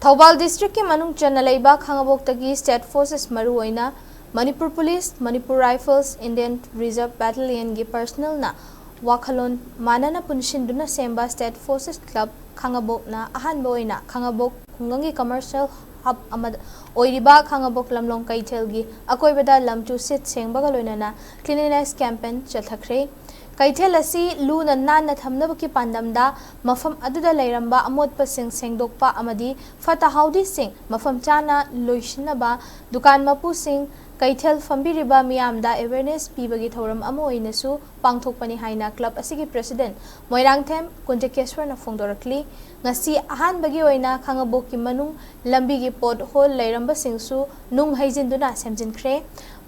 Thawbal district ke manung chana leiba Khangabok tagi state forces maru oina Manipur police, Manipur rifles, Indian Reserve Battalion gi personnel na wakhalon manana punshinduna semba state forces club Khangabok na ahan boina Khangabok hungangi commercial hub amad oiriba Khangabok Lamlong Keithel gi Akoibada lamchu sit sengbaga loinana Cleanliness campaign Chathakhre Keithel asi luna nanna thamnabaki pandamda mafam aduda leiramba amotpa sing sengdokpa amadi fatahaudi sing mafam chana loishinaba dukan mapu sing Keithel fambiriba miyamda awareness pibagi thoram amo oinasu pangthokpani haina club asigi president Moirangthem Kunjakeswar na phongdorakli ngasi ahan bagi oina Khangabok ki manung lambi gi pot hole leiramba singsu nung haijinduna semjinkhre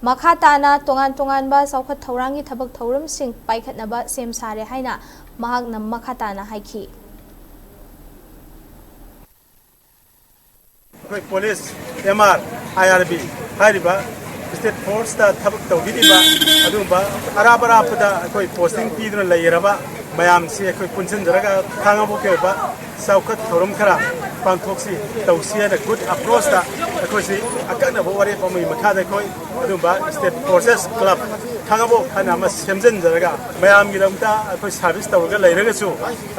Makhatana tongan ba saukhat thaurangi thabak thauram sing paikhatnaba sem sare haina mahakna makhatana haiki Police MR IRB hariba state force ta thabak tawbiriba adumba arabara pada koi posting piduna layiraba mayam se koi punsin jaraga Khangabok ke ba saukhat thauram khara pangthoksi tawsia the good approach ta koi si akana bo wari pamai makha da koi adumba state forces club Khangabok hana ma semjen jaraga mayam gi lamta koi service tawga layraga chu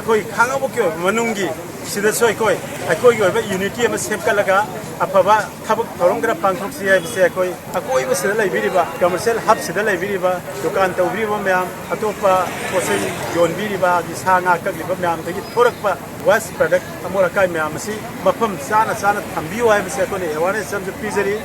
koi Khangabok ke manungi sida soi koi koi gi ba unity ma sem kalaga apaba thabak thauram gra pangthoksi ai se koi koi ba sida laibiriba commercial hub sida laibiriba dukan tawbiriba mayam atopa posai yon biriba gi sanga ka gi ba mayam tagi thorakpa waste product amora kai mayam si mafam sana thambiwa ai se ko ne awareness sam pizari